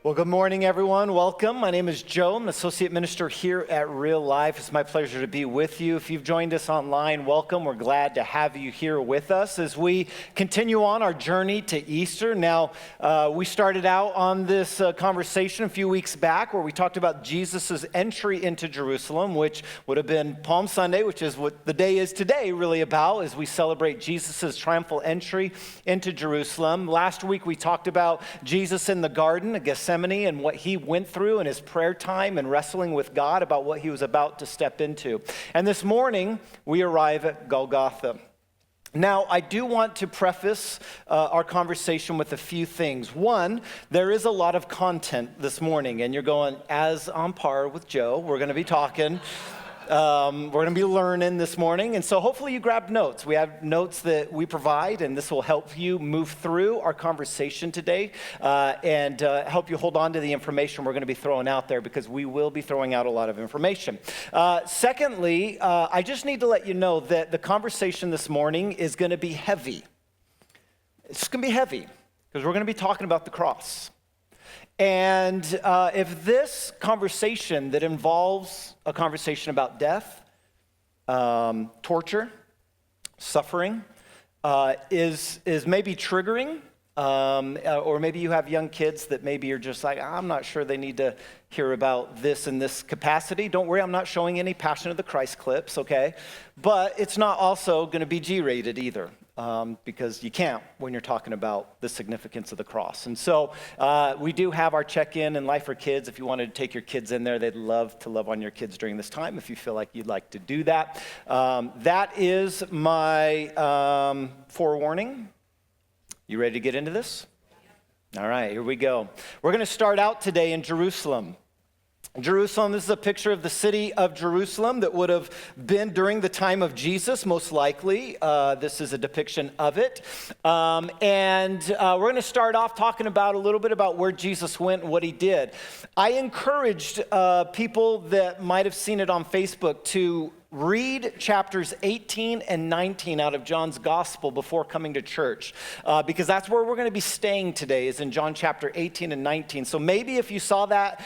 Well, good morning, everyone. Welcome. My name is Joe. I'm an associate minister here at Real Life. It's my pleasure to be with you. If you've joined us online, welcome. We're glad to have you here with us as we continue on our journey to Easter. Now, we started out on this conversation a few weeks back where we talked about Jesus' entry into Jerusalem, which would have been Palm Sunday, which is what the day is today really about as we celebrate Jesus' triumphal entry into Jerusalem. Last week, we talked about Jesus in the garden, I guess, Gethsemane and what he went through in his prayer time and wrestling with God about what he was about to step into. And this morning, we arrive at Golgotha. Now, I do want to preface our conversation with a few things. One, there is a lot of content this morning, and you're going, as on par with Joe, we're going to be talking. We're going to be learning this morning, and so hopefully you grabbed notes. We have notes that we provide, and this will help you move through our conversation today and help you hold on to the information we're going to be throwing out there because we will be throwing out a lot of information. Secondly, I just need to let you know that the conversation this morning is going to be heavy. It's going to be heavy because we're going to be talking about the cross. And if this conversation that involves a conversation about death, torture, suffering, is maybe triggering, or maybe you have young kids that maybe you're just like, I'm not sure they need to hear about this in this capacity. Don't worry, I'm not showing any Passion of the Christ clips, okay? But it's not also going to be G-rated either. Because you can't when you're talking about the significance of the cross. And so we do have our check-in and Life for Kids. If you wanted to take your kids in there, they'd love to love on your kids during this time if you feel like you'd like to do that. That is my forewarning. You ready to get into this? All right, here we go. We're going to start out today in Jerusalem. Jerusalem, this is a picture of the city of Jerusalem that would have been during the time of Jesus, most likely. This is a depiction of it. And we're going to start off talking about a little bit about where Jesus went and what he did. I encouraged people that might have seen it on Facebook to read chapters 18 and 19 out of John's gospel before coming to church, because that's where we're going to be staying today, is in John chapter 18 and 19. So maybe if you saw that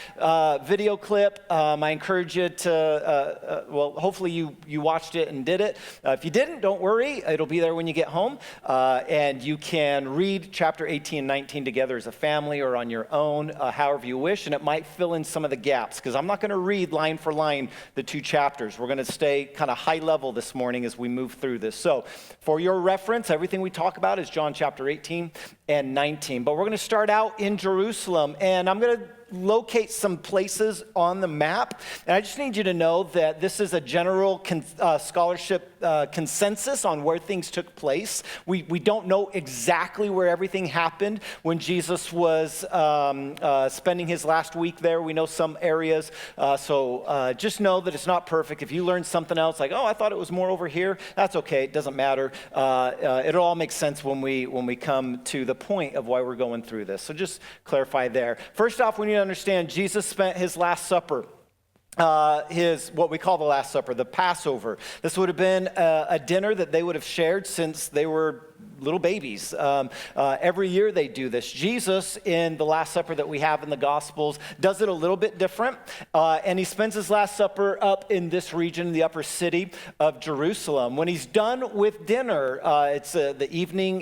video clip, I encourage you to, hopefully you watched it and did it. If you didn't, don't worry. It'll be there when you get home, and you can read chapter 18 and 19 together as a family or on your own, however you wish, and it might fill in some of the gaps, because I'm not going to read line for line the two chapters. We're going to stay kind of high level this morning as we move through this. So for your reference, everything we talk about is John chapter 18 and 19. But we're going to start out in Jerusalem, and I'm going to locate some places on the map. And I just need you to know that this is a general scholarship consensus on where things took place. We don't know exactly where everything happened when Jesus was spending his last week there. We know some areas. So just know that it's not perfect. If you learn something else, like, I thought it was more over here, that's okay. It doesn't matter. It'll all make sense when we come to the point of why we're going through this. So just clarify there. First off, we need to understand Jesus spent his Last Supper, what we call the Last Supper, the Passover. This would have been a dinner that they would have shared since they were little babies. Every year they do this. Jesus, in the Last Supper that we have in the Gospels, does it a little bit different, and he spends his Last Supper up in this region, the upper city of Jerusalem. When he's done with dinner, the evening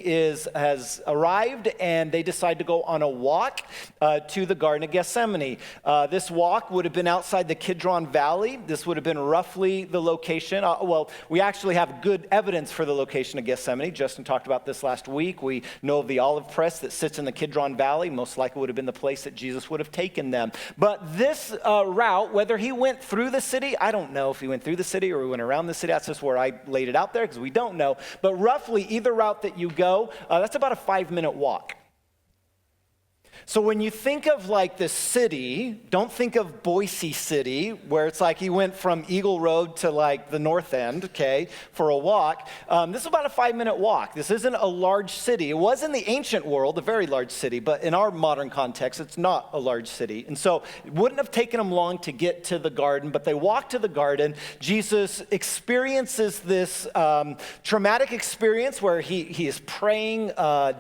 has arrived, and they decide to go on a walk to the Garden of Gethsemane. This walk would have been outside the Kidron Valley. This would have been roughly the location. We actually have good evidence for the location of Gethsemane. Justin talked about this last week. We know of the olive press that sits in the Kidron Valley. Most likely would have been the place that Jesus would have taken them. But this route, whether he went through the city, I don't know if he went through the city or he went around the city. That's just where I laid it out there because we don't know. But roughly, either route that you go, that's about a 5-minute walk. So when you think of like the city, don't think of Boise City, where it's like he went from Eagle Road to like the north end, okay, for a walk. This is about a 5-minute walk. This isn't a large city. It was in the ancient world, a very large city, but in our modern context, it's not a large city. And so it wouldn't have taken them long to get to the garden, but they walk to the garden. Jesus experiences this traumatic experience where he is praying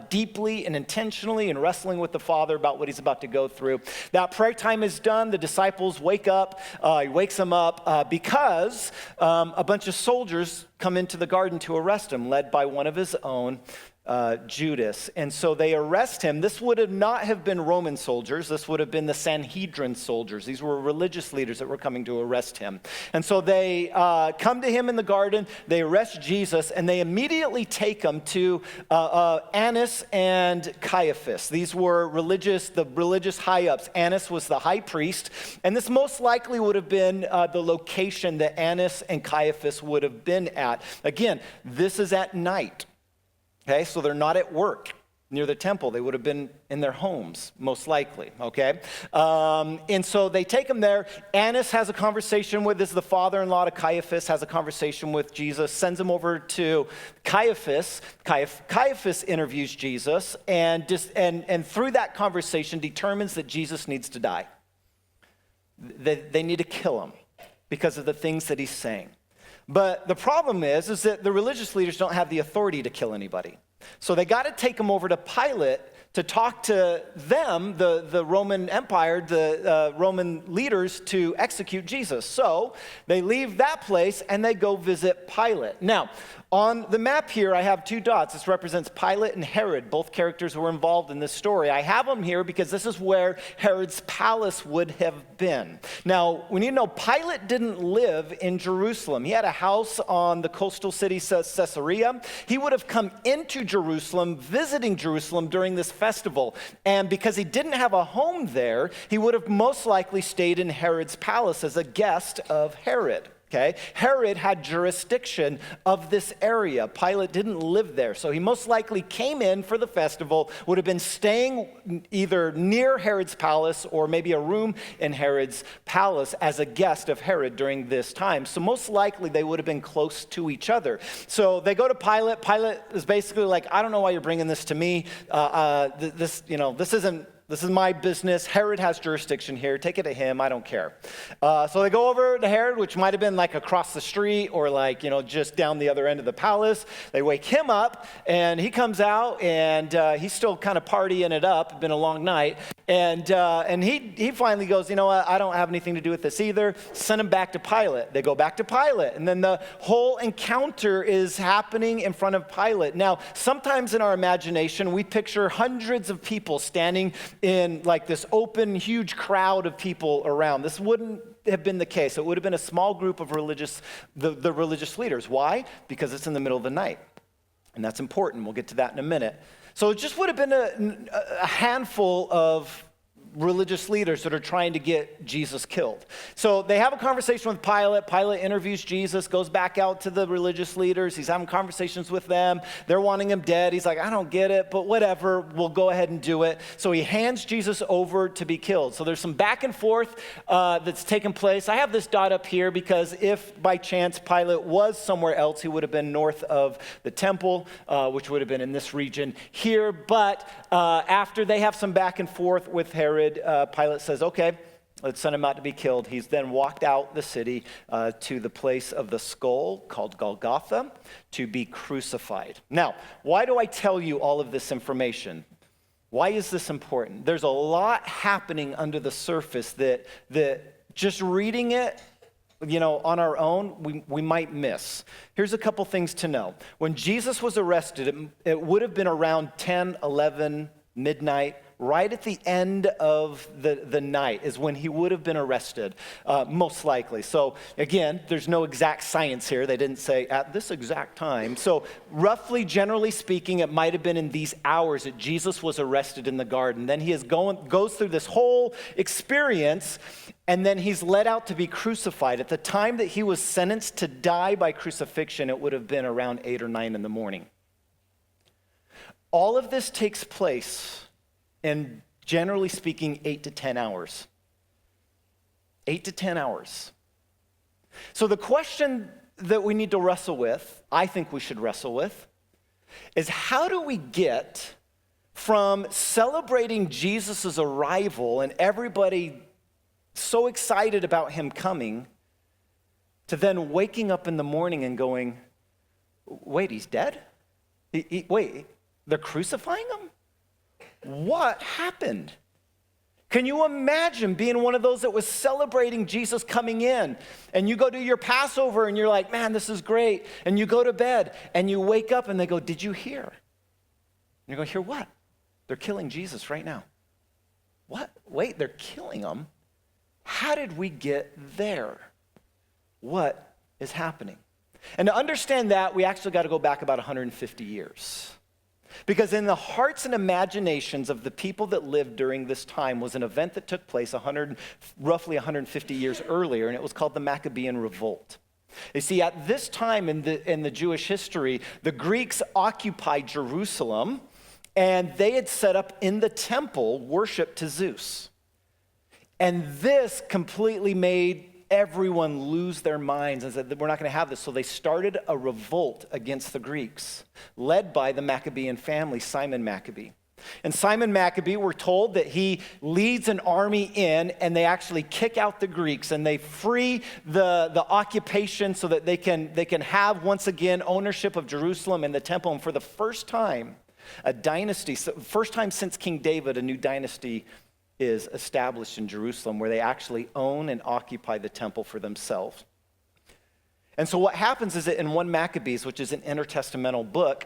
deeply and intentionally and wrestling with the Father. Father about what he's about to go through. That prayer time is done. The disciples wake up. He wakes them up because a bunch of soldiers come into the garden to arrest him, led by one of his own, Judas. And so they arrest him. This would not have been Roman soldiers. This would have been the Sanhedrin soldiers. These were religious leaders that were coming to arrest him. And so they come to him in the garden. They arrest Jesus, and they immediately take him to Annas and Caiaphas. These were the religious high-ups. Annas was the high priest, and this most likely would have been the location that Annas and Caiaphas would have been at. Again, this is at night. Okay, so they're not at work near the temple. They would have been in their homes, most likely, okay? And so they take him there. Annas has a conversation with, this is the father-in-law to Caiaphas, has a conversation with Jesus, sends him over to Caiaphas. Caiaphas interviews Jesus, and through that conversation determines that Jesus needs to die. They need to kill him because of the things that he's saying. But the problem is that the religious leaders don't have the authority to kill anybody. So they got to take him over to Pilate to talk to them, the Roman Empire, the Roman leaders, to execute Jesus. So they leave that place and they go visit Pilate. Now, on the map here, I have 2 dots. This represents Pilate and Herod. Both characters were involved in this story. I have them here because this is where Herod's palace would have been. Now, we need to know Pilate didn't live in Jerusalem. He had a house on the coastal city Caesarea. He would have come into Jerusalem, visiting Jerusalem during this festival. And because he didn't have a home there, he would have most likely stayed in Herod's palace as a guest of Herod. Okay? Herod had jurisdiction of this area. Pilate didn't live there. So he most likely came in for the festival, would have been staying either near Herod's palace or maybe a room in Herod's palace as a guest of Herod during this time. So most likely they would have been close to each other. So they go to Pilate. Pilate is basically like, I don't know why you're bringing this to me. This is my business. Herod has jurisdiction here. Take it to him. I don't care. So they go over to Herod, which might have been like across the street or just down the other end of the palace. They wake him up, and he comes out, and he's still kind of partying it up. It's been a long night. And he finally goes, you know what? I don't have anything to do with this either. Send him back to Pilate. They go back to Pilate. And then the whole encounter is happening in front of Pilate. Now, sometimes in our imagination, we picture hundreds of people standing in like this open, huge crowd of people around. This wouldn't have been the case. It would have been a small group of the religious leaders. Why? Because it's in the middle of the night. And that's important. We'll get to that in a minute. So it just would have been a handful of religious leaders that are trying to get Jesus killed. So they have a conversation with Pilate. Pilate interviews Jesus, goes back out to the religious leaders. He's having conversations with them. They're wanting him dead. He's like, I don't get it, but whatever. We'll go ahead and do it. So he hands Jesus over to be killed. So there's some back and forth that's taken place. I have this dot up here because if by chance Pilate was somewhere else, he would have been north of the temple, which would have been in this region here. But after they have some back and forth with Herod, Pilate says, okay, let's send him out to be killed. He's then walked out the city to the place of the skull called Golgotha to be crucified. Now, why do I tell you all of this information? Why is this important? There's a lot happening under the surface that just reading it, on our own, we might miss. Here's a couple things to know. When Jesus was arrested, it would have been around 10, 11, midnight, right at the end of the night is when he would have been arrested, most likely. So again, there's no exact science here. They didn't say at this exact time. So roughly, generally speaking, it might have been in these hours that Jesus was arrested in the garden. Then he goes through this whole experience, and then he's led out to be crucified. At the time that he was sentenced to die by crucifixion, it would have been around 8 or 9 in the morning. All of this takes place in, generally speaking, 8 to 10 hours. 8 to 10 hours. So the question that we need to wrestle with, I think we should wrestle with, is how do we get from celebrating Jesus' arrival and everybody so excited about him coming to then waking up in the morning and going, wait, he's dead? Wait, they're crucifying him? What happened? Can you imagine being one of those that was celebrating Jesus coming in? And you go do your Passover and you're like, man, this is great. And you go to bed and you wake up and they go, did you hear? And you go, hear what? They're killing Jesus right now. What? Wait, they're killing him? How did we get there? What is happening? And to understand that, we actually got to go back about 150 years. Because in the hearts and imaginations of the people that lived during this time was an event that took place roughly 150 years earlier, and it was called the Maccabean Revolt. You see, at this time in the Jewish history, the Greeks occupied Jerusalem, and they had set up in the temple worship to Zeus. And this completely made everyone lose their minds and said, we're not going to have this. So they started a revolt against the Greeks, led by the Maccabean family, Simon Maccabee. And Simon Maccabee, we're told that he leads an army in, and they actually kick out the Greeks, and they free the occupation so that they can have, once again, ownership of Jerusalem and the temple. And for the first time, first time since King David, a new dynasty is established in Jerusalem where they actually own and occupy the temple for themselves. And so what happens is that in 1 Maccabees, which is an intertestamental book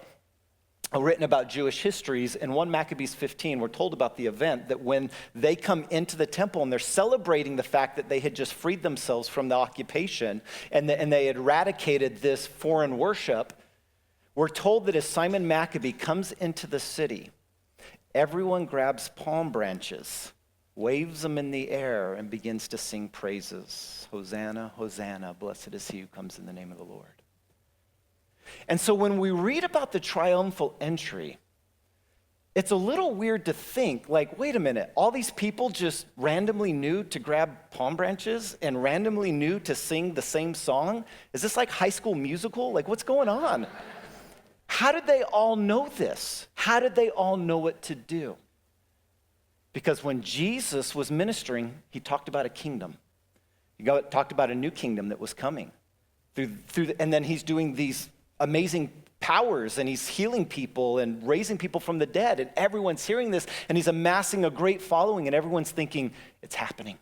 written about Jewish histories, in 1 Maccabees 15, we're told about the event that when they come into the temple and they're celebrating the fact that they had just freed themselves from the occupation and they had eradicated this foreign worship, we're told that as Simon Maccabee comes into the city, everyone grabs palm branches, waves them in the air, and begins to sing praises. Hosanna, Hosanna, blessed is he who comes in the name of the Lord. And so when we read about the triumphal entry, it's a little weird to think, like, wait a minute, all these people just randomly knew to grab palm branches and randomly knew to sing the same song? Is this like High School Musical? Like, what's going on? How did they all know this? How did they all know what to do? Because when Jesus was ministering, he talked about a kingdom. He talked about a new kingdom that was coming. And then he's doing these amazing powers, and he's healing people and raising people from the dead, and everyone's hearing this, and he's amassing a great following, and everyone's thinking, it's happening.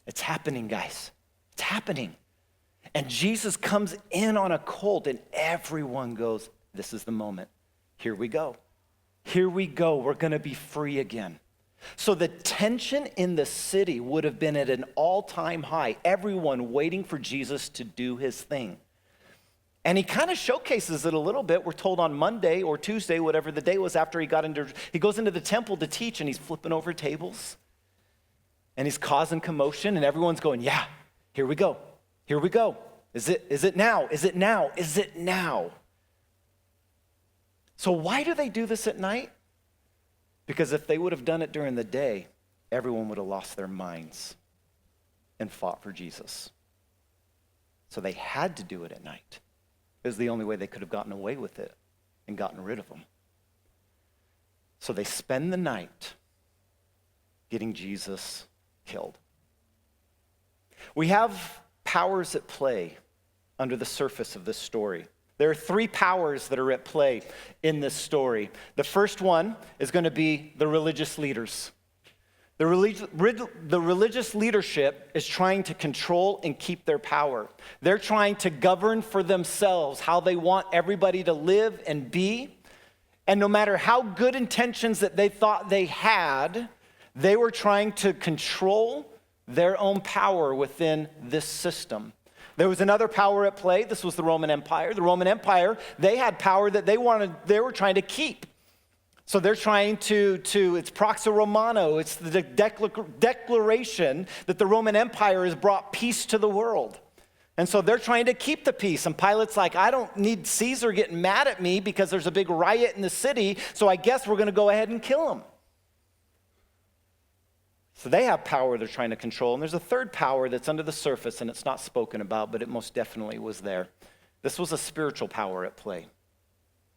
It's happening, guys. It's happening. And Jesus comes in on a colt, and everyone goes, this is the moment. Here we go. Here we go. We're going to be free again. So the tension in the city would have been at an all-time high. Everyone waiting for Jesus to do his thing. And he kind of showcases it a little bit. We're told on Monday or Tuesday, whatever the day was after he goes into the temple to teach, and he's flipping over tables. And he's causing commotion, and everyone's going, yeah, here we go. Here we go. Is it now? Is it now? Is it now? So why do they do this at night? Because if they would have done it during the day, everyone would have lost their minds and fought for Jesus. So they had to do it at night. It was the only way they could have gotten away with it and gotten rid of them. So they spend the night getting Jesus killed. We have powers at play under the surface of this story. There are 3 powers that are at play in this story. The first one is going to be the religious leaders. The religious leadership is trying to control and keep their power. They're trying to govern for themselves how they want everybody to live and be. And no matter how good intentions that they thought they had, they were trying to control their own power within this system. There was another power at play. This was the Roman Empire. The Roman Empire, they had power that they were trying to keep. So they're trying it's Pax Romana, it's the declaration that the Roman Empire has brought peace to the world. And so they're trying to keep the peace. And Pilate's like, I don't need Caesar getting mad at me because there's a big riot in the city, so I guess we're going to go ahead and kill him. So they have power they're trying to control. And there's a third power that's under the surface, and it's not spoken about, but it most definitely was there. This was a spiritual power at play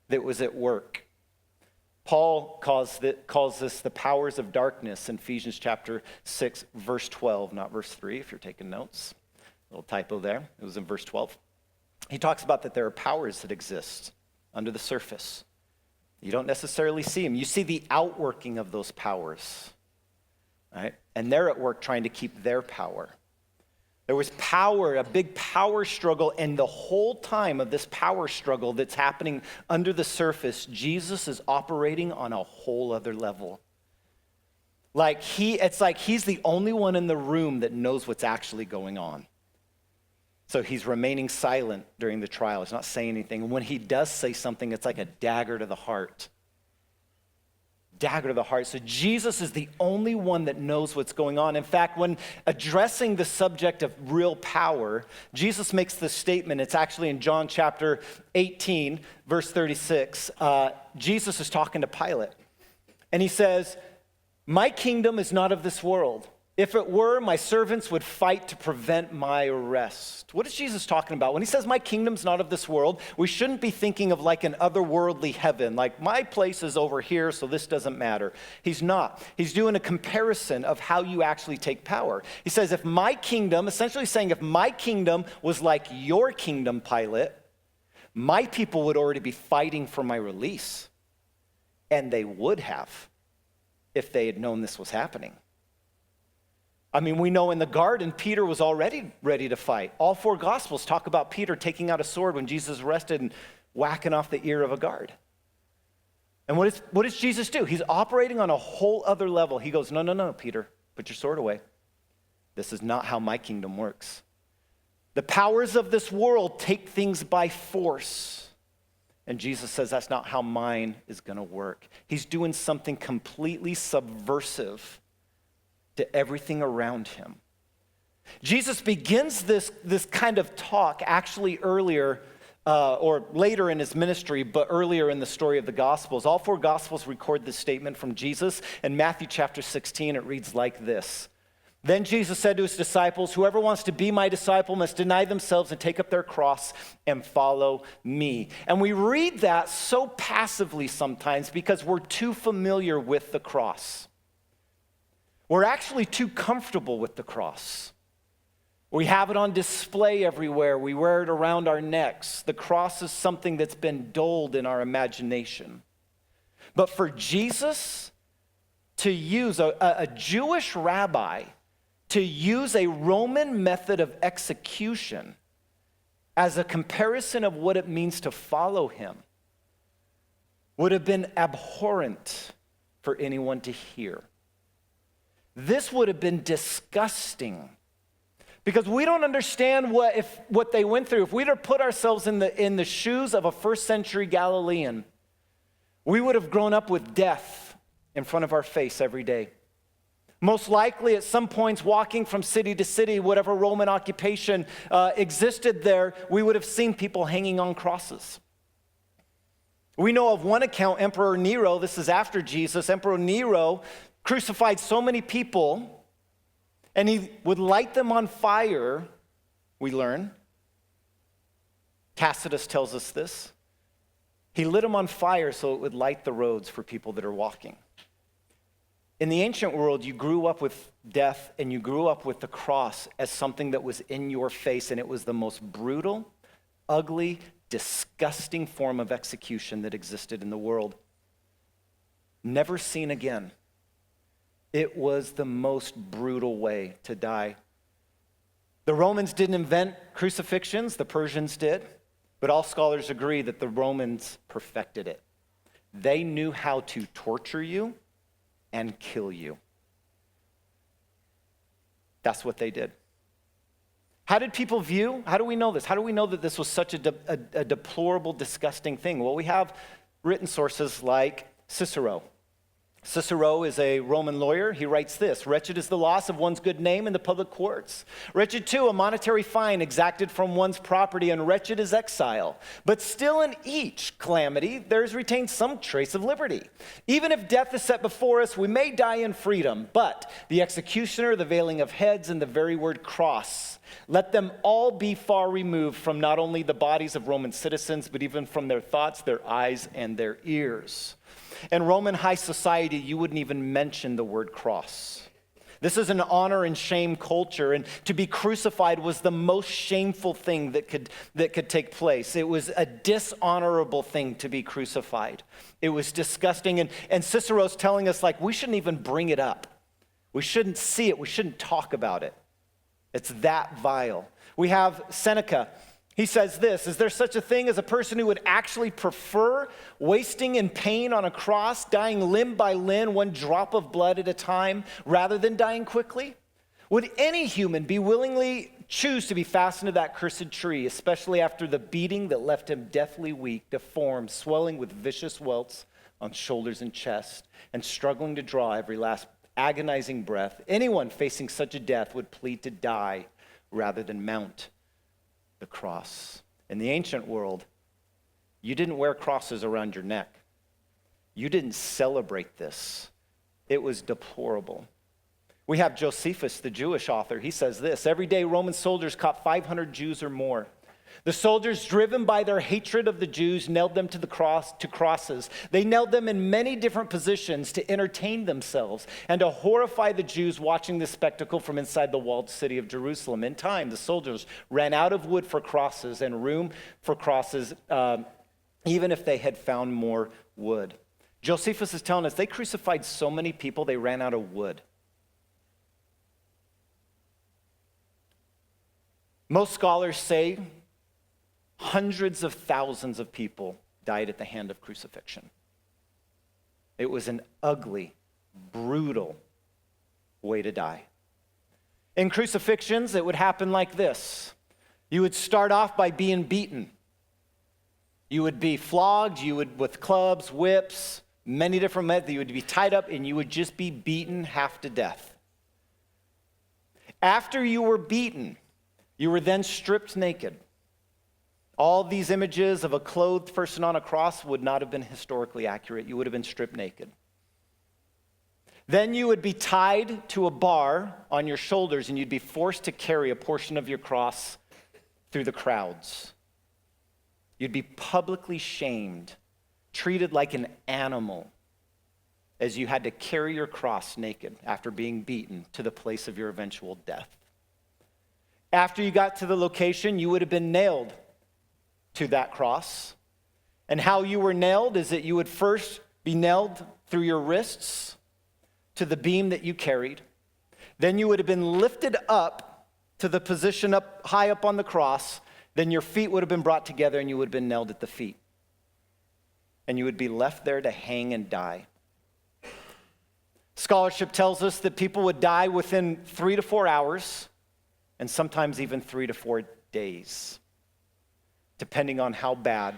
that was at work. Paul calls this the powers of darkness in Ephesians chapter 6, verse 12, not verse 3, if you're taking notes. A little typo there. It was in verse 12. He talks about that there are powers that exist under the surface. You don't necessarily see them. You see the outworking of those powers. right? And they're at work trying to keep their power. There was power, a big power struggle, and the whole time of this power struggle that's happening under the surface, Jesus is operating on a whole other level. It's like he's the only one in the room that knows what's actually going on. So he's remaining silent during the trial. He's not saying anything. And when he does say something, it's like a dagger to the heart. Dagger to the heart. So Jesus is the only one that knows what's going on. In fact, when addressing the subject of real power, Jesus makes this statement. It's actually in John chapter 18, verse 36. Jesus is talking to Pilate. And he says, "My kingdom is not of this world. If it were, my servants would fight to prevent my arrest." What is Jesus talking about? When he says, "My kingdom's not of this world," we shouldn't be thinking of like an otherworldly heaven, like my place is over here, so this doesn't matter. He's not. He's doing a comparison of how you actually take power. He says, if my kingdom, essentially saying if my kingdom was like your kingdom, Pilate, my people would already be fighting for my release. And they would have if they had known this was happening. I mean, we know in the garden, Peter was already ready to fight. All four Gospels talk about Peter taking out a sword when Jesus is arrested and whacking off the ear of a guard. And what does Jesus do? He's operating on a whole other level. He goes, no, Peter, put your sword away. This is not how my kingdom works. The powers of this world take things by force. And Jesus says that's not how mine is going to work. He's doing something completely subversive to everything around him. Jesus begins this kind of talk actually earlier or later in his ministry, but earlier in the story of the Gospels. All four Gospels record this statement from Jesus. In Matthew chapter 16, it reads like this. Then Jesus said to his disciples, "Whoever wants to be my disciple must deny themselves and take up their cross and follow me." And we read that so passively sometimes because we're too familiar with the cross. We're actually too comfortable with the cross. We have it on display everywhere. We wear it around our necks. The cross is something that's been dulled in our imagination. But for Jesus to use a Jewish rabbi to use a Roman method of execution as a comparison of what it means to follow him would have been abhorrent for anyone to hear. This would have been disgusting because we don't understand what they went through. If we were to put ourselves in the shoes of a first century Galilean, we would have grown up with death in front of our face every day. Most likely at some points walking from city to city, whatever Roman occupation existed there, we would have seen people hanging on crosses. We know of one account, Emperor Nero, this is after Jesus, Emperor Nero crucified so many people, and he would light them on fire, we learn. Tacitus tells us this. He lit them on fire so it would light the roads for people that are walking. In the ancient world, you grew up with death and you grew up with the cross as something that was in your face, and it was the most brutal, ugly, disgusting form of execution that existed in the world. Never seen again. It was the most brutal way to die. The Romans didn't invent crucifixions, the Persians did, but all scholars agree that the Romans perfected it. They knew how to torture you and kill you. That's what they did. How did people view? How do we know this? How do we know that this was such a deplorable, disgusting thing? Well, we have written sources like Cicero. Cicero is a Roman lawyer. He writes this: "Wretched is the loss of one's good name in the public courts. Wretched, too, a monetary fine exacted from one's property, and wretched is exile. But still in each calamity there is retained some trace of liberty. Even if death is set before us, we may die in freedom. But the executioner, the veiling of heads, and the very word cross, let them all be far removed from not only the bodies of Roman citizens, but even from their thoughts, their eyes, and their ears." In Roman high society, you wouldn't even mention the word cross. This is an honor and shame culture, and to be crucified was the most shameful thing that could take place. It was a dishonorable thing to be crucified. It was disgusting, and Cicero's telling us, like, we shouldn't even bring it up. We shouldn't see it. We shouldn't talk about it. It's that vile. We have Seneca. He says this, is there such a thing as a person who would actually prefer wasting in pain on a cross, dying limb by limb, one drop of blood at a time, rather than dying quickly? Would any human be willingly choose to be fastened to that cursed tree, especially after the beating that left him deathly weak, deformed, swelling with vicious welts on shoulders and chest, and struggling to draw every last agonizing breath? Anyone facing such a death would plead to die rather than mount the cross. In the ancient world, you didn't wear crosses around your neck. You didn't celebrate this. It was deplorable. We have Josephus, the Jewish author. He says this, every day Roman soldiers caught 500 Jews or more. The soldiers, driven by their hatred of the Jews, nailed them to crosses. They nailed them in many different positions to entertain themselves and to horrify the Jews watching this spectacle from inside the walled city of Jerusalem. In time, the soldiers ran out of wood for crosses and room for crosses, even if they had found more wood. Josephus is telling us they crucified so many people, they ran out of wood. Most scholars say hundreds of thousands of people died at the hand of crucifixion. It was an ugly, brutal way to die. In crucifixions, it would happen like this. You would start off by being beaten. You would be flogged, with clubs, whips, many different methods. You would be tied up and you would just be beaten half to death. After you were beaten, you were then stripped naked. All these images of a clothed person on a cross would not have been historically accurate. You would have been stripped naked. Then you would be tied to a bar on your shoulders and you'd be forced to carry a portion of your cross through the crowds. You'd be publicly shamed, treated like an animal, as you had to carry your cross naked after being beaten to the place of your eventual death. After you got to the location, you would have been nailed to that cross. And how you were nailed is that you would first be nailed through your wrists to the beam that you carried. Then you would have been lifted up to the position up high up on the cross. Then your feet would have been brought together and you would have been nailed at the feet. And you would be left there to hang and die. Scholarship tells us that people would die within 3 to 4 hours, and sometimes even 3 to 4 days, depending on how bad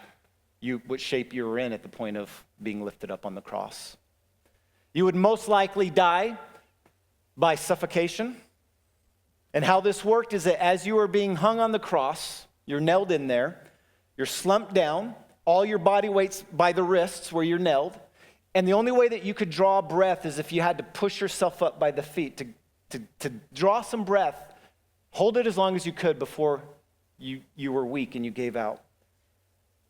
what shape you were in at the point of being lifted up on the cross. You would most likely die by suffocation. And how this worked is that as you were being hung on the cross, you're nailed in there, you're slumped down, all your body weight's by the wrists where you're nailed, and the only way that you could draw breath is if you had to push yourself up by the feet to draw some breath. Hold it as long as you could before you were weak and you gave out.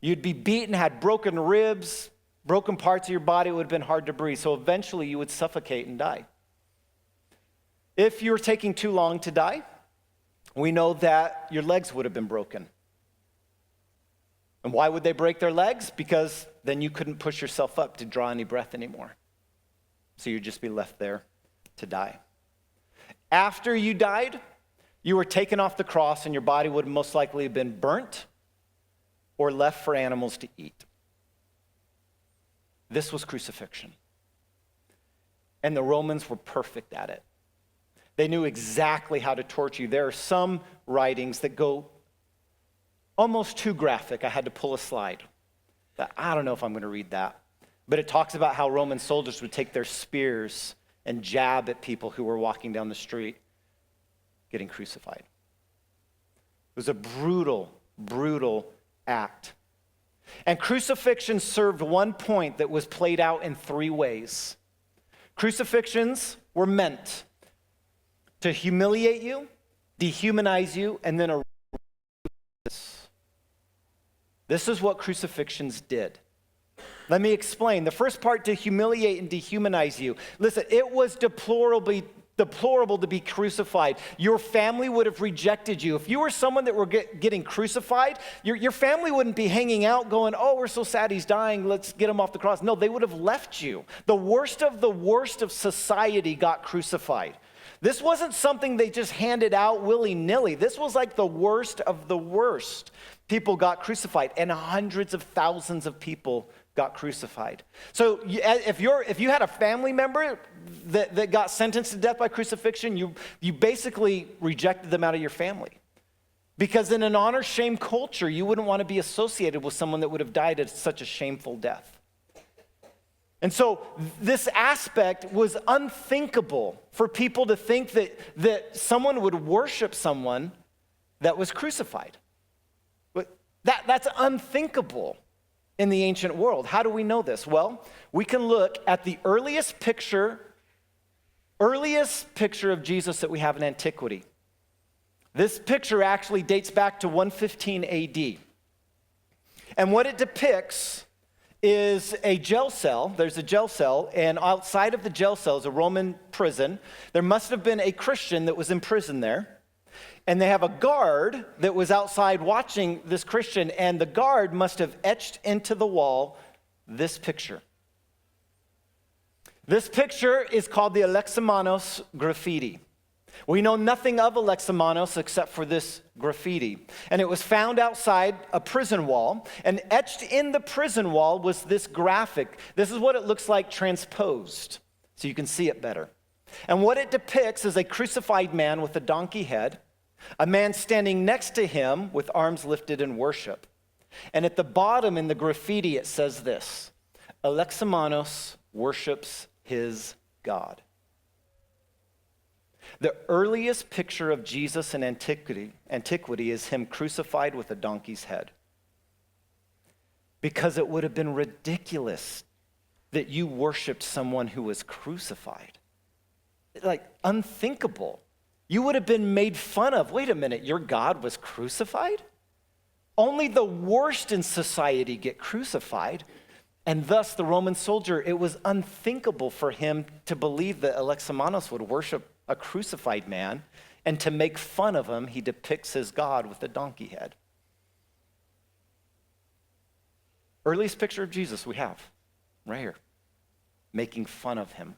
You'd be beaten, had broken ribs, broken parts of your body. It would have been hard to breathe. So eventually you would suffocate and die. If you were taking too long to die, we know that your legs would have been broken. And why would they break their legs? Because then you couldn't push yourself up to draw any breath anymore. So you'd just be left there to die. After you died, you were taken off the cross and your body would most likely have been burnt or left for animals to eat. This was crucifixion. And the Romans were perfect at it. They knew exactly how to torture you. There are some writings that go almost too graphic. I had to pull a slide. I don't know if I'm going to read that. But it talks about how Roman soldiers would take their spears and jab at people who were walking down the street getting crucified. It was a brutal, brutal act. And crucifixion served one point that was played out in 3 ways. Crucifixions were meant to humiliate you, dehumanize you, and then this is what crucifixions did. Let me explain. The first part, to humiliate and dehumanize you. Listen, it was deplorably deplorable to be crucified. Your family would have rejected you. If you were someone that were getting crucified, your family wouldn't be hanging out going, oh, we're so sad he's dying, let's get him off the cross. No, they would have left you. The worst of society got crucified. This wasn't something they just handed out willy-nilly. This was like the worst of the worst. People got crucified, and hundreds of thousands of people got crucified. So if you had a family member that got sentenced to death by crucifixion, you basically rejected them out of your family. Because in an honor-shame culture, you wouldn't want to be associated with someone that would have died at such a shameful death. And so this aspect was unthinkable for people to think that someone would worship someone that was crucified. But that's unthinkable in the ancient world. How do we know this? Well, we can look at the earliest picture of Jesus that we have in antiquity. This picture actually dates back to 115 AD. And what it depicts is a jail cell. There's a jail cell, and outside of the jail cell is a Roman prison. There must have been a Christian that was in prison there. And they have a guard that was outside watching this Christian, and the guard must have etched into the wall this picture. This picture is called the Alexamenos graffiti. We know nothing of Alexamenos except for this graffiti. And it was found outside a prison wall, and etched in the prison wall was this graphic. This is what it looks like transposed, so you can see it better. And what it depicts is a crucified man with a donkey head, a man standing next to him with arms lifted in worship. And at the bottom in the graffiti it says this: Alexamenos worships his God. The earliest picture of Jesus in antiquity is him crucified with a donkey's head. Because it would have been ridiculous that you worshiped someone who was crucified. Like, unthinkable. You would have been made fun of. Wait a minute, your God was crucified? Only the worst in society get crucified. And thus, the Roman soldier, it was unthinkable for him to believe that Alexamenos would worship a crucified man, and to make fun of him, he depicts his God with a donkey head. Earliest picture of Jesus we have, right here, making fun of him.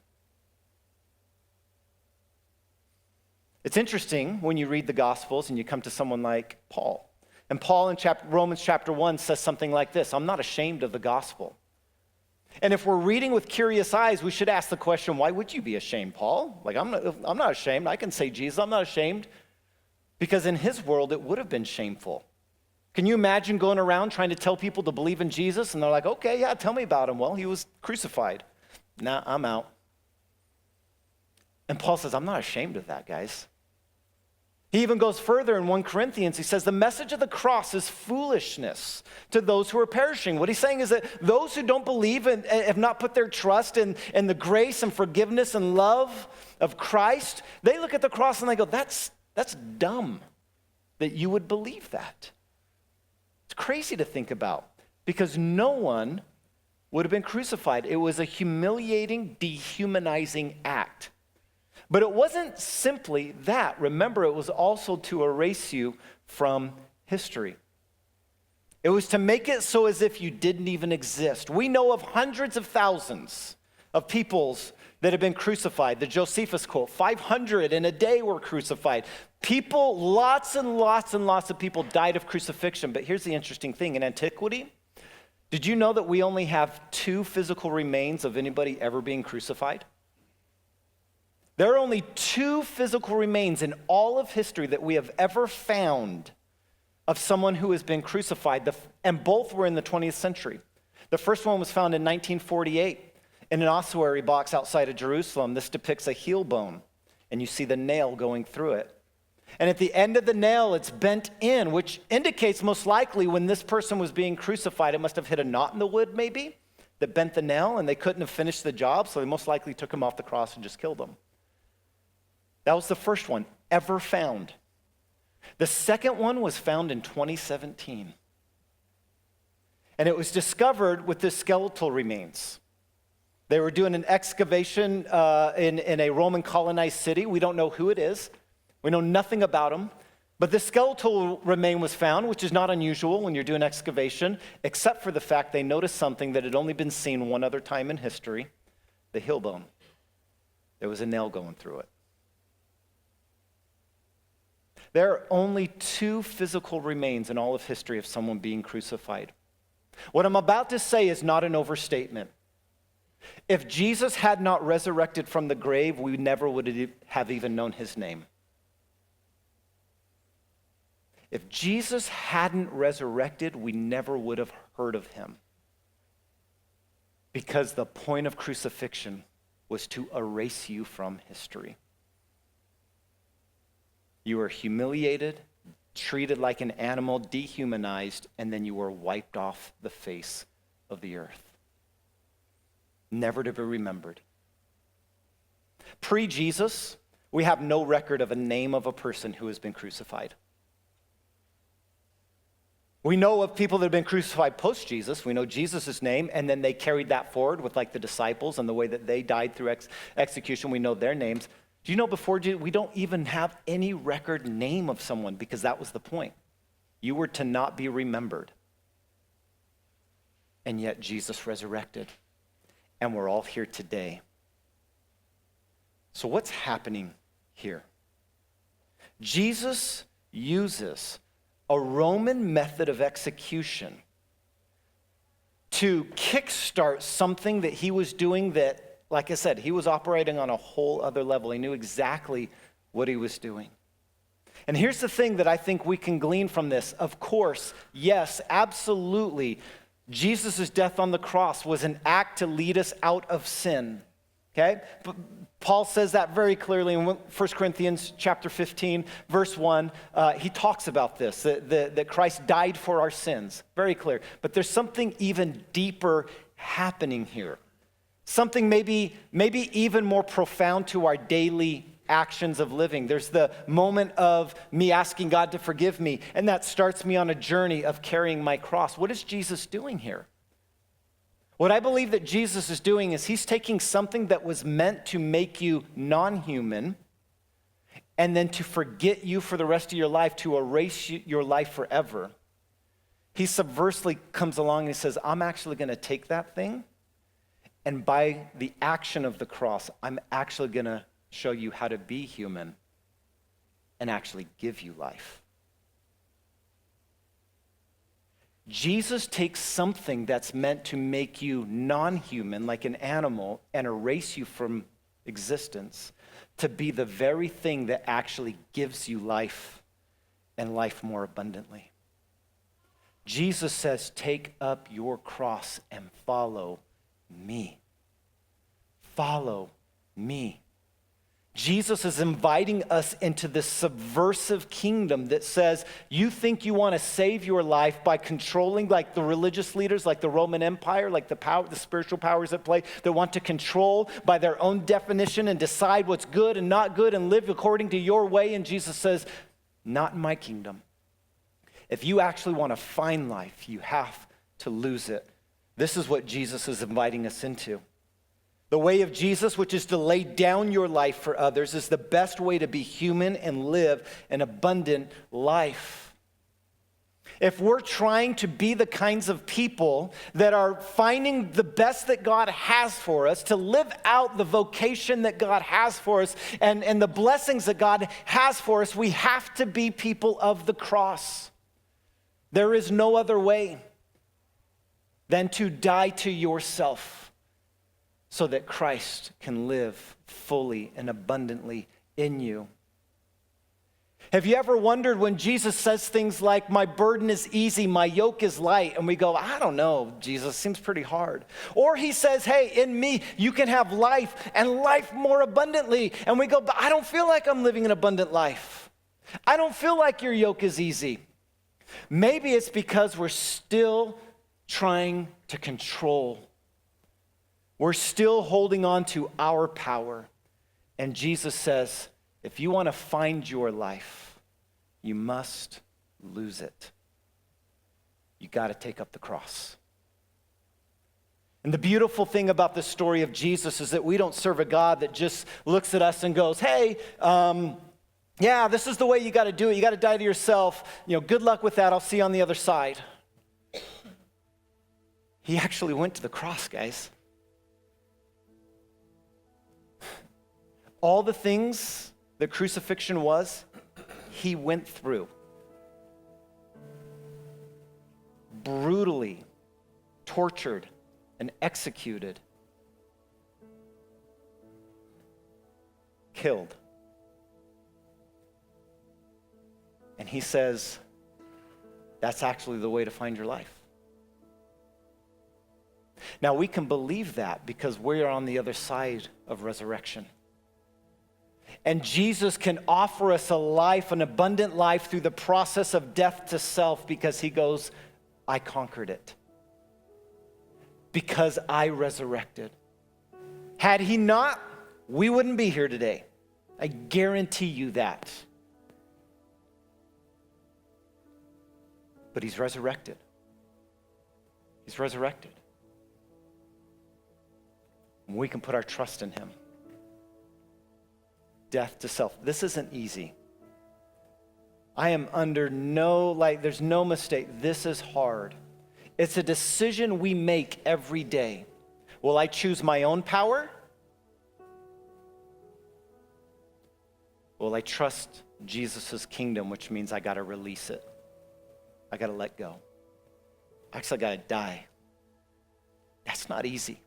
It's interesting when you read the Gospels and you come to someone like Paul. And Paul in Romans chapter 1 says something like this: I'm not ashamed of the gospel. And if we're reading with curious eyes, we should ask the question, why would you be ashamed, Paul? Like, I'm not ashamed. I can say Jesus, I'm not ashamed. Because in his world, it would have been shameful. Can you imagine going around trying to tell people to believe in Jesus? And they're like, okay, yeah, tell me about him. Well, he was crucified. Nah, I'm out. And Paul says, I'm not ashamed of that, guys. He even goes further in 1 Corinthians. He says, the message of the cross is foolishness to those who are perishing. What he's saying is that those who don't believe and have not put their trust in the grace and forgiveness and love of Christ, they look at the cross and they go, that's dumb that you would believe that. It's crazy to think about, because no one would have been crucified. It was a humiliating, dehumanizing act. But it wasn't simply that. Remember, it was also to erase you from history. It was to make it so as if you didn't even exist. We know of hundreds of thousands of peoples that have been crucified. The Josephus quote, 500 in a day were crucified. People, lots and lots and lots of people died of crucifixion. But here's the interesting thing. In antiquity, did you know that we only have 2 physical remains of anybody ever being crucified? There are only 2 physical remains in all of history that we have ever found of someone who has been crucified, and both were in the 20th century. The first one was found in 1948 in an ossuary box outside of Jerusalem. This depicts a heel bone, and you see the nail going through it. And at the end of the nail, it's bent in, which indicates most likely when this person was being crucified, it must have hit a knot in the wood maybe that bent the nail, and they couldn't have finished the job, so they most likely took him off the cross and just killed him. That was the first one ever found. The second one was found in 2017. And it was discovered with the skeletal remains. They were doing an excavation in a Roman colonized city. We don't know who it is. We know nothing about him. But the skeletal remain was found, which is not unusual when you're doing excavation, except for the fact they noticed something that had only been seen one other time in history, the heel bone. There was a nail going through it. There are only 2 physical remains in all of history of someone being crucified. What I'm about to say is not an overstatement. If Jesus had not resurrected from the grave, we never would have even known his name. If Jesus hadn't resurrected, we never would have heard of him. Because the point of crucifixion was to erase you from history. You were humiliated, treated like an animal, dehumanized, and then you were wiped off the face of the earth. Never to be remembered. Pre-Jesus, we have no record of a name of a person who has been crucified. We know of people that have been crucified post-Jesus. We know Jesus' name, and then they carried that forward with like the disciples and the way that they died through execution. We know their names. Do you know before Jesus, we don't even have any record name of someone because that was the point. You were to not be remembered. And yet Jesus resurrected, and we're all here today. So what's happening here? Jesus uses a Roman method of execution to kickstart something that he was doing that, like I said, he was operating on a whole other level. He knew exactly what he was doing. And here's the thing that I think we can glean from this. Of course, yes, absolutely, Jesus' death on the cross was an act to lead us out of sin. Okay? But Paul says that very clearly in 1 Corinthians chapter 15, verse 1. He talks about this, that Christ died for our sins. Very clear. But there's something even deeper happening here. Something maybe even more profound to our daily actions of living. There's the moment of me asking God to forgive me, and that starts me on a journey of carrying my cross. What is Jesus doing here? What I believe that Jesus is doing is he's taking something that was meant to make you non-human and then to forget you for the rest of your life, to erase your life forever. He subversively comes along and he says, I'm actually going to take that thing, and by the action of the cross, I'm actually going to show you how to be human and actually give you life. Jesus takes something that's meant to make you non-human, like an animal, and erase you from existence to be the very thing that actually gives you life and life more abundantly. Jesus says, take up your cross and follow me. Follow me. Jesus is inviting us into this subversive kingdom that says, you think you want to save your life by controlling like the religious leaders, like the Roman Empire, like the spiritual powers at play that want to control by their own definition and decide what's good and not good and live according to your way. And Jesus says, not in my kingdom. If you actually want to find life, you have to lose it. This is what Jesus is inviting us into. The way of Jesus, which is to lay down your life for others, is the best way to be human and live an abundant life. If we're trying to be the kinds of people that are finding the best that God has for us, to live out the vocation that God has for us and the blessings that God has for us, we have to be people of the cross. There is no other way than to die to yourself, so that Christ can live fully and abundantly in you. Have you ever wondered when Jesus says things like, my burden is easy, my yoke is light, and we go, I don't know, Jesus, seems pretty hard. Or he says, hey, in me, you can have life and life more abundantly. And we go, but I don't feel like I'm living an abundant life. I don't feel like your yoke is easy. Maybe it's because we're still trying to control. We're still holding on to our power. And Jesus says, if you want to find your life, you must lose it. You got to take up the cross. And the beautiful thing about the story of Jesus is that we don't serve a God that just looks at us and goes, hey, yeah, this is the way you got to do it. You got to die to yourself. Good luck with that. I'll see you on the other side. He actually went to the cross, guys. All the things that crucifixion was, he went through. Brutally tortured and executed. Killed. And he says, that's actually the way to find your life. Now we can believe that because we're on the other side of resurrection. And Jesus can offer us a life, an abundant life through the process of death to self because he goes, I conquered it. Because I resurrected. Had he not, we wouldn't be here today. I guarantee you that. But he's resurrected. He's resurrected. And we can put our trust in him. Death to self. This isn't easy. I am under there's no mistake. This is hard. It's a decision we make every day. Will I choose my own power? Will I trust Jesus' kingdom, which means I got to release it? I got to let go. Actually, I got to die. That's not easy.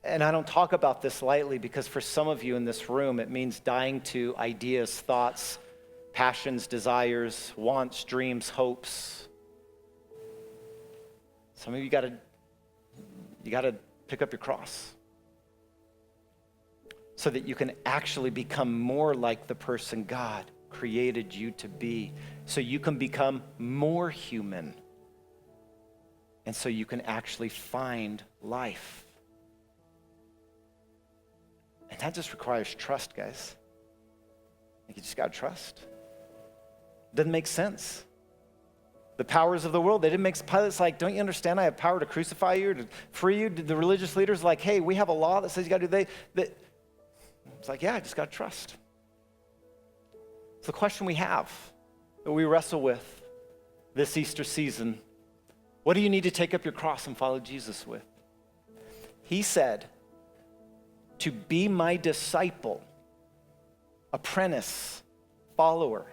And I don't talk about this lightly because for some of you in this room, it means dying to ideas, thoughts, passions, desires, wants, dreams, hopes. Some of you got to pick up your cross so that you can actually become more like the person God created you to be, so you can become more human, and so you can actually find life. And that just requires trust, guys. You just got to trust. Doesn't make sense. The powers of the world, they didn't make Pilate's like, don't you understand I have power to crucify you, to free you? The religious leaders like, hey, we have a law that says you got to do it's like, yeah, I just got to trust. It's the question we have, that we wrestle with this Easter season. What do you need to take up your cross and follow Jesus with? He said, to be my disciple, apprentice, follower,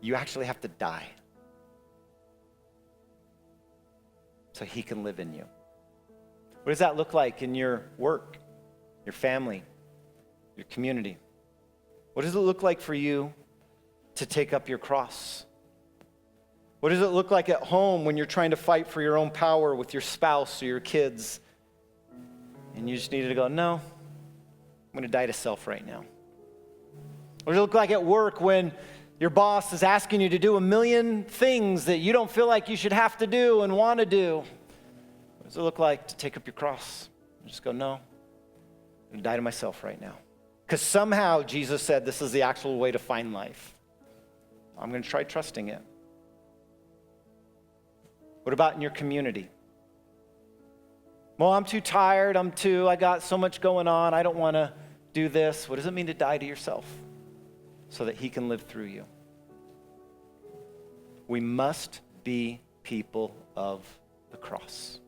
you actually have to die so he can live in you. What does that look like in your work, your family, your community? What does it look like for you to take up your cross? What does it look like at home when you're trying to fight for your own power with your spouse or your kids? And you just needed to go, no, I'm going to die to self right now. What does it look like at work when your boss is asking you to do a million things that you don't feel like you should have to do and want to do? What does it look like to take up your cross and just go, no, I'm going to die to myself right now? Because somehow Jesus said this is the actual way to find life. I'm going to try trusting it. What about in your community? Well, I'm too tired. I got so much going on. I don't want to do this. What does it mean to die to yourself so that he can live through you? We must be people of the cross.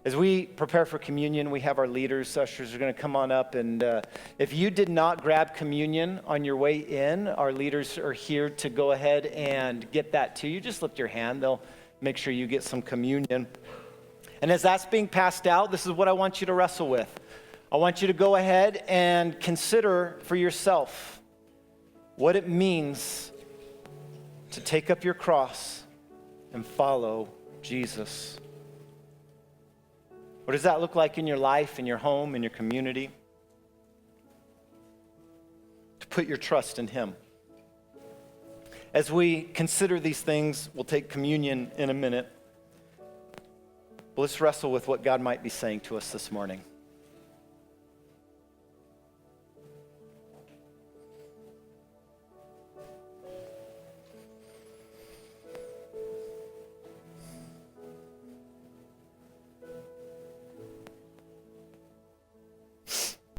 As we prepare for communion, we have our leaders, ushers are going to come on up. And if you did not grab communion on your way in, our leaders are here to go ahead and get that to you. Just lift your hand. They'll make sure you get some communion. And as that's being passed out, this is what I want you to wrestle with. I want you to go ahead and consider for yourself what it means to take up your cross and follow Jesus. What does that look like in your life, in your home, in your community? To put your trust in him. As we consider these things, we'll take communion in a minute. Let's wrestle with what God might be saying to us this morning.